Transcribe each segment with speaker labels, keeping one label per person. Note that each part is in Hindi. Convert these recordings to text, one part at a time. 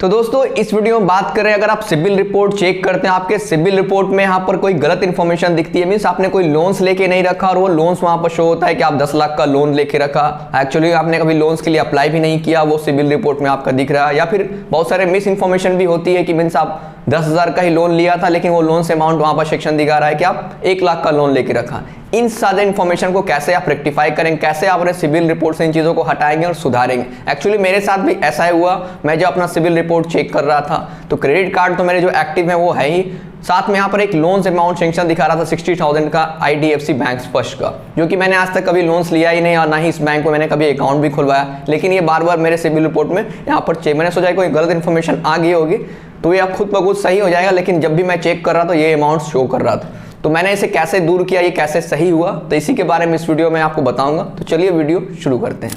Speaker 1: तो दोस्तों इस वीडियो में बात करें, अगर आप सिबिल रिपोर्ट चेक करते हैं, आपके सिबिल रिपोर्ट में यहाँ पर कोई गलत इन्फॉर्मेशन दिखती है, मींस आपने कोई लोन्स लेके नहीं रखा और वो लोन्स वहां पर शो होता है कि आप 10 लाख का लोन लेके रखा, एक्चुअली आपने कभी लोन्स के लिए अप्लाई भी नहीं किया, वो सिबिल रिपोर्ट में आपका दिख रहा है। या फिर बहुत सारे मिस इन्फॉर्मेशन भी होती है कि मीन्स आप 10,000 का ही लोन लिया था लेकिन वो लोन से अमाउंट वहां पर सेक्शन दिखा रहा है कि आप 1 लाख का लोन लेके रखा। इन सारे इन्फॉर्मेशन को कैसे आप रेक्टिफाई करेंगे, कैसे आप अपने सिबिल रिपोर्ट से इन चीज़ों को हटाएंगे और सुधारेंगे। एक्चुअली मेरे साथ भी ऐसा ही हुआ, मैं जब अपना सिबिल रिपोर्ट चेक कर रहा था तो क्रेडिट कार्ड तो मेरे जो एक्टिव है वो है ही, साथ में यहाँ पर एक लोन्स अमाउंट सेंक्शन दिखा रहा था 60,000 का IDFC बैंक फर्स्ट का, जो कि मैंने आज तक कभी लोन्स लिया ही नहीं और ना ही इस बैंक में मैंने कभी अकाउंट भी खुलवाया, लेकिन ये बार बार मेरे सिबिल रिपोर्ट में यहाँ पर मैंने सोचा कोई गलत इन्फॉर्मेशन आ गई होगी तो ये अब खुद ब खुद सही हो जाएगा, लेकिन जब भी मैं चेक कर रहा था ये अमाउंट शो कर रहा था। तो मैंने इसे कैसे दूर किया, ये कैसे सही हुआ, तो इसी के बारे में इस वीडियो में आपको बताऊंगा। तो चलिए वीडियो शुरू करते हैं।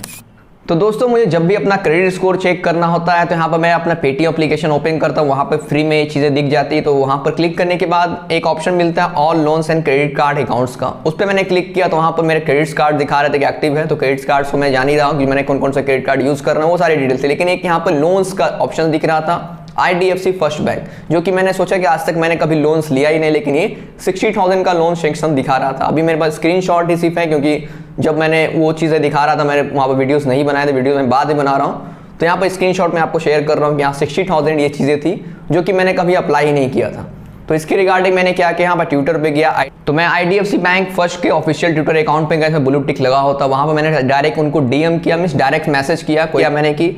Speaker 1: तो दोस्तों मुझे जब भी अपना क्रेडिट स्कोर चेक करना होता है तो यहाँ पर मैं अपना पेटीएम एप्लीकेशन ओपन करता हूँ, वहाँ पर फ्री में ये चीज़ें दिख जाती है। तो वहाँ पर क्लिक करने के बाद एक ऑप्शन मिलता है all loans and credit card accounts का, उस पर मैंने क्लिक किया तो वहाँ पर मेरे क्रेडिट कार्ड दिखा रहे थे कि एक्टिव है। तो क्रेडिट कार्ड्स को मैं जान ही रहा हूँ कि मैंने कौन कौन सा क्रेडिट कार्ड यूज़ कर रहा हूँ, वो सारी डिटेल्स थी, लेकिन एक यहाँ पर लोन्स का ऑप्शन दिख रहा था IDFC फर्स्ट बैंक, जो कि मैंने सोचा कि आज तक मैंने कभी लोन्स लिया ही नहीं, लेकिन ये 60,000 का लोन सेक्शन दिखा रहा था। अभी मेरे पास स्क्रीनशॉट ही सिर्फ है, क्योंकि जब मैंने वो चीज़ें दिखा रहा था मैंने वहाँ पर वीडियोस नहीं बनाए थे, वीडियो मैं बाद में बना रहा हूँ। तो यहाँ पर स्क्रीनशॉट में आपको शेयर कर रहा हूँ कि यहाँ 60,000 ये चीज़ें थी जो कि मैंने कभी अप्लाई ही नहीं किया था। तो इसके रिगार्डिंग मैंने क्या किया, यहाँ पर ट्विटर पे गया, तो मैं IDFC बैंक फर्स्ट के ऑफिशियल ट्विटर अकाउंट पे गया, ब्लू टिक लगा होता, वहाँ पर मैंने डायरेक्ट उनको DM किया, मीन्स डायरेक्ट मैसेज किया मैंने कि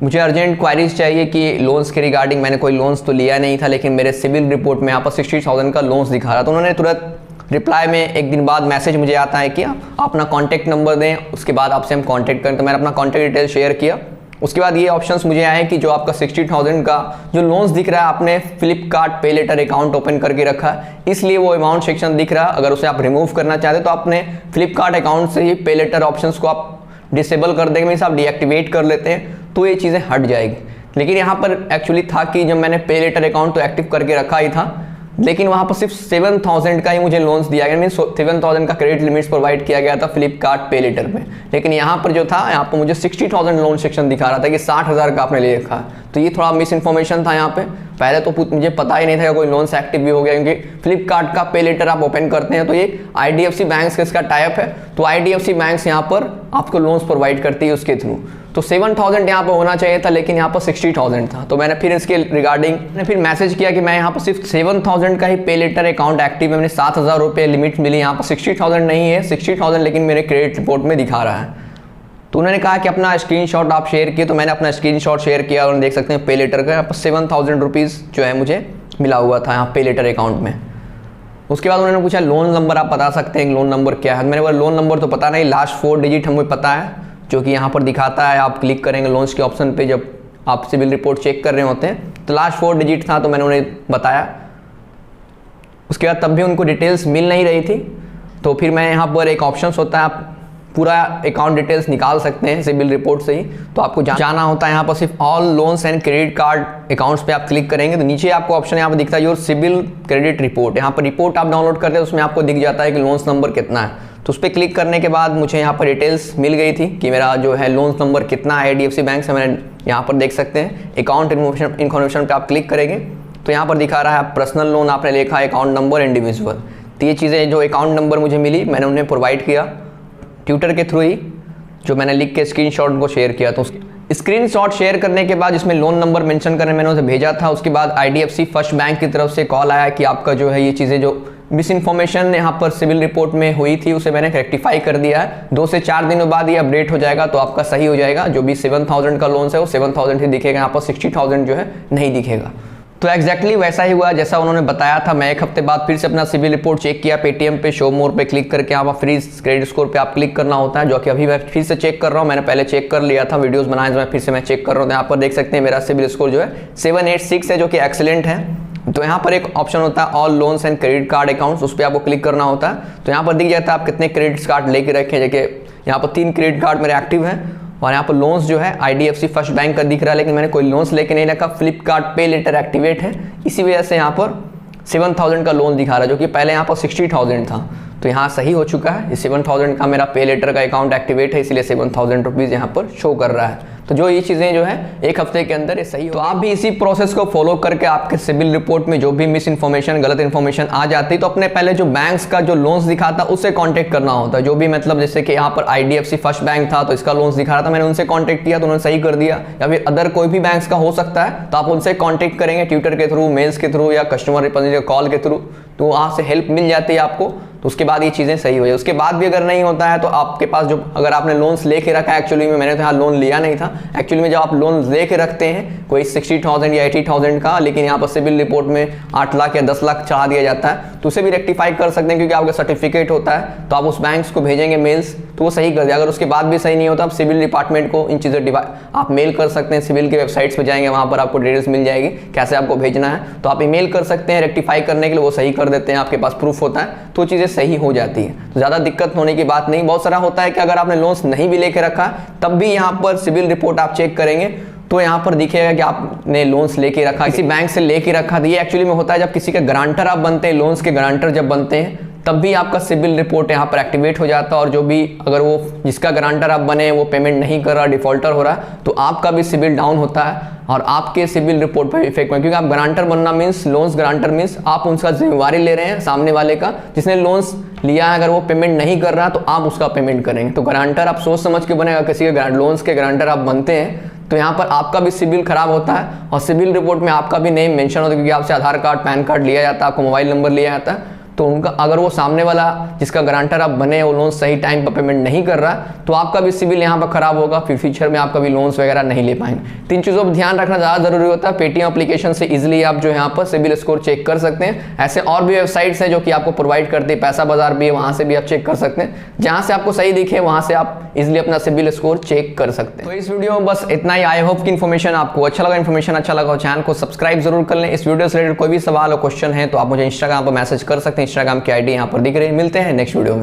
Speaker 1: मुझे अर्जेंट क्वारीज चाहिए कि लोन्स के रिगार्डिंग, मैंने कोई लोन्स तो लिया नहीं था लेकिन मेरे सिबिल रिपोर्ट में यहाँ पर 60,000 का लोन्स दिखा रहा। तो उन्होंने तुरंत रिप्लाई में एक दिन बाद मैसेज मुझे आता है कि आप अपना कॉन्टैक्ट नंबर दें, उसके बाद आपसे हम कॉन्टैक्ट करें। तो मैंने अपना कॉन्टैक्ट डिटेल शेयर किया। उसके बाद ये ऑप्शंस मुझे आए कि जो आपका 60,000 का जो लोन्स दिख रहा है आपने फ्लिपकार्ट पे लेटर अकाउंट ओपन करके रखा है, इसलिए वो अमाउंट सेक्शन दिख रहा है। अगर उसे आप रिमूव करना चाहते तो आपने फ्लिपकार्ट अकाउंट से ही पे लेटर ऑप्शंस को आप डिसेबल कर देंगे, मीन्स आप डीएक्टिवेट कर लेते हैं तो ये चीज़ें हट जाएगी। लेकिन यहाँ पर एक्चुअली था कि जब मैंने पे लेटर अकाउंट तो एक्टिव करके रखा ही था, लेकिन वहाँ पर सिर्फ 7,000 का ही मुझे लोन्स दिया गया, मीन 7,000 का क्रेडिट लिमिट्स प्रोवाइड किया गया था फ्लिपकार्ट पे लेटर में। लेकिन यहाँ पर जो था, यहाँ पर मुझे 60,000 लोन सेक्शन दिखा रहा था कि 60,000 का आपने ले रखा है। तो ये थोड़ा मिस इन्फॉर्मेशन था यहाँ पे। पहले तो मुझे पता ही नहीं था कि कोई लोन्स एक्टिव भी हो गया, क्योंकि फ्लिपकार्ट का पे लेटर आप ओपन करते हैं तो ये IDFC बैंक से इसका टाइप है, तो IDFC बैंक यहाँ पर आपको लोन्स प्रोवाइड करती है उसके थ्रू। तो 7,000 यहाँ पर होना चाहिए था, लेकिन यहाँ पर 60,000 था। तो मैंने फिर इसके रिगार्डिंग फिर मैसेज किया कि मैं यहाँ पर सिर्फ 7,000 का ही पे लेटर अकाउंट एक्टिव है, मैंने 7,000 रुपये लिमिट मिली, यहाँ पर 60,000 नहीं है, 60,000 लेकिन मेरे क्रेडिट रिपोर्ट में दिखा रहा है। तो उन्होंने कहा कि अपना स्क्रीनशॉट आप शेयर किए, तो मैंने अपना स्क्रीनशॉट शेयर किया और देख सकते हैं पे लेटर का यहाँ पर 7,000 रुपीज़ जो है मुझे मिला हुआ था यहाँ पे लेटर अकाउंट में। उसके बाद उन्होंने पूछा लोन नंबर आप बता सकते हैं, लोन नंबर क्या है। मैंने बोला लोन नंबर तो पता नहीं, लास्ट 4 डिजिट हमें पता है जो कि यहाँ पर दिखाता है। आप क्लिक करेंगे लोन्स के ऑप्शन पे जब आप सिबिल रिपोर्ट चेक कर रहे होते हैं, तो लास्ट 4 डिजिट था, तो मैंने उन्हें बताया। उसके बाद तब भी उनको डिटेल्स मिल नहीं रही थी, तो फिर मैं यहाँ पर एक ऑप्शन होता है, आप पूरा अकाउंट डिटेल्स निकाल सकते हैं सिबिल रिपोर्ट से ही। तो आपको जाना होता है यहाँ पर सिर्फ all loans and credit card accounts पे आप क्लिक करेंगे तो नीचे आपको ऑप्शन यहाँ पर दिखता है योर सिबिल क्रेडिट रिपोर्ट। यहाँ पर रिपोर्ट आप डाउनलोड करते हैं, उसमें आपको दिख जाता है कि लोन्स नंबर कितना है। तो उस पर क्लिक करने के बाद मुझे यहाँ पर डिटेल्स मिल गई थी कि मेरा जो है लोन्स नंबर कितना है IDFC बैंक से। मैंने यहाँ पर देख सकते हैं अकाउंट इन्फॉर्मेशन पे आप क्लिक करेंगे तो यहाँ पर दिखा रहा है पर्सनल लोन आपने लिखा है, अकाउंट नंबर, इंडिविजुअल। तो ये चीज़ें जो अकाउंट नंबर मुझे मिली मैंने उन्हें प्रोवाइड किया ट्विटर के थ्रू ही, जो मैंने लिख के स्क्रीनशॉट को शेयर किया। तो स्क्रीनशॉट शेयर करने के बाद इसमें लोन नंबर मेंशन करने मैंने उसे भेजा था। उसके बाद IDFC फर्स्ट बैंक की तरफ से कॉल आया कि आपका जो है ये चीज़ें जो मिस इन्फॉर्मेशन यहाँ पर सिविल रिपोर्ट में हुई थी उसे मैंने रेक्टिफाई कर दिया है। 2 से 4 दिनों बाद ये अपडेट हो जाएगा तो आपका सही हो जाएगा। जो भी 7,000 का लोन है वो 7,000 ही दिखेगा, यहाँ पर 60,000 जो है नहीं दिखेगा। तो एग्जैक्टली वैसा ही हुआ जैसा उन्होंने बताया था। मैं 1 हफ्ते बाद फिर से अपना सिविल रिपोर्ट चेक किया, पेटीएम पे शो मोर पे क्लिक करके यहाँ पर फ्रीज क्रेडिट स्कोर पे आप क्लिक करना होता है, जो कि अभी मैं फिर से चेक कर रहा हूँ। मैंने पहले चेक कर लिया था, वीडियोस बनाए, मैं फिर से मैं चेक कर रहा हूँ। यहाँ पर देख सकते हैं मेरा सिविल स्कोर जो है 786 है, जो कि एक्सीलेंट है। तो यहाँ पर एक ऑप्शन होता है all loans and credit card accounts, उस पर आपको क्लिक करना होता है। तो यहाँ पर दिख जाता है आप कितने क्रेडिट कार्ड लेके रखे, जैसे यहाँ पर 3 क्रेडिट कार्ड मेरे एक्टिव हैं और यहाँ पर लोन्स जो है IDFC फर्स्ट बैंक का दिख रहा है, लेकिन मैंने कोई लोन्स लेके नहीं रखा। फ्लिपकार्ट पे लेटर एक्टिवेट है, इसी वजह से यहाँ पर 7,000 का लोन दिखा रहा है, जो कि पहले यहाँ पर 60,000 था। तो यहाँ सही हो चुका है, 7,000 का मेरा पे लेटर का अकाउंट एक्टिवेट है, इसलिए 7,000 रुपीज़ यहाँ पर शो कर रहा है। तो जो ये चीज़ें जो है 1 हफ्ते के अंदर ये सही हो। तो आप भी इसी प्रोसेस को फॉलो करके आपके सिबिल रिपोर्ट में जो भी मिस इन्फॉर्मेशन, गलत इन्फॉर्मेशन आ जाती है तो अपने पहले जो बैंक्स का जो लोन्स दिखाता उससे कॉन्टेक्ट करना होता है। जो भी मतलब जैसे कि यहाँ पर IDFC फर्स्ट बैंक था तो इसका लोन्स दिखा रहा था, मैंने उनसे कॉन्टेक्ट किया तो उन्होंने सही कर दिया। या फिर अदर कोई भी बैंक्स का हो सकता है तो आप उनसे कॉन्टेक्ट करेंगे ट्विटर के थ्रू, मेल्स के थ्रू या कस्टमर रिप्रेजेंटेटिव कॉल के थ्रू, तो वहाँ से हेल्प मिल जाती है आपको। तो उसके बाद ये चीज़ें सही हो जाए। उसके बाद भी अगर नहीं होता है तो आपके पास जो अगर आपने लोन्स लेके रखा है, एक्चुअली में मैंने तो यहाँ लोन लिया नहीं था, एक्चुअली में जब आप लोन लेके रखते हैं कोई 60,000 या 80,000 का, लेकिन यहाँ पर सिबिल रिपोर्ट में 8 लाख या 10 लाख चढ़ा दिया जाता है, तो उसे भी रेक्टिफाई कर सकते हैं क्योंकि आपका सर्टिफिकेट होता है। तो आप उस बैंक्स को भेजेंगे मेल्स तो वो सही कर दिया। अगर उसके बाद भी सही नहीं होता आप सिविल डिपार्टमेंट को इन चीज़ें आप मेल कर सकते हैं। सिविल के वेबसाइट्स पे जाएंगे, वहाँ पर आपको डिटेल्स मिल जाएगी कैसे आपको भेजना है, तो आप ईमेल कर सकते हैं रेक्टिफाई करने के लिए, वो सही कर देते हैं, आपके पास प्रूफ होता है तो चीज़ें सही हो जाती है। तो ज़्यादा दिक्कत होने की बात नहीं। बहुत सारा होता है कि अगर आपने लोन्स नहीं भी लेके रखा तब भी यहाँ पर सिविल रिपोर्ट आप चेक करेंगे तो यहाँ पर दिखेगा कि आपने लोन्स लेके रखा, किसी बैंक से लेके रखा। तो ये एक्चुअली में होता है जब किसी के गारंटर आप बनते हैं, लोन्स के गारंटर जब बनते हैं तब भी आपका सिबिल रिपोर्ट यहाँ पर एक्टिवेट हो जाता है। और जो भी अगर वो जिसका गारंटर आप बने वो पेमेंट नहीं कर रहा, डिफॉल्टर हो रहा है, तो आपका भी सिबिल डाउन होता है और आपके सिबिल रिपोर्ट पर इफेक्ट में, क्योंकि आप गारंटर बनना मीन्स, लोन्स गारंटर मीन्स आप उसका जिम्मेवारी ले रहे हैं सामने वाले का। जिसने लोन्स लिया है अगर वो पेमेंट नहीं कर रहा तो आप उसका पेमेंट करेंगे। तो गारंटर आप सोच समझ के बनेगा, किसी के लोन्स के गारंटर आप बनते हैं तो यहाँ पर आपका भी सिबिल खराब होता है और सिबिल रिपोर्ट में आपका भी नेम मेंशन होता है, क्योंकि आपसे आधार कार्ड, पैन कार्ड लिया जाता है, आपको मोबाइल नंबर लिया जाता है। तो उनका अगर वो सामने वाला जिसका गारंटर आप बने वो लोन सही टाइम पर पेमेंट नहीं कर रहा तो आपका भी सिबिल यहाँ पर खराब होगा, फिर फ्यूचर में आपका भी लोन्स वगैरह नहीं ले पाएंगे। 3 चीज़ों पर ध्यान रखना ज़्यादा जरूरी होता है। पेटीएम एप्लीकेशन से इजीली आप जो यहाँ पर सिबिल स्कोर चेक कर सकते हैं। ऐसे और भी वेबसाइट्स हैं जो कि आपको प्रोवाइड करती है, पैसा बाजार भी है, वहाँ से भी आप चेक कर सकते हैं। जहाँ से आपको सही दिखे वहाँ से आप इजिली अपना सिबिल स्कोर चेक कर सकते हैं। तो इस वीडियो में बस इतना ही। आई होप कि इन्फॉर्मेशन आपको अच्छा लगा। इन्फॉर्मेशन अच्छा लगा तो चैनल को सब्सक्राइब जरूर कर लें। इस वीडियो से रिलेटेड कोई भी सवाल और क्वेश्चन है तो आप मुझे इंस्टाग्राम पर मैसेज कर सकते हैं। इंस्टाग्राम की ID यहाँ पर दिख रही है। मिलते हैं नेक्स्ट वीडियो में।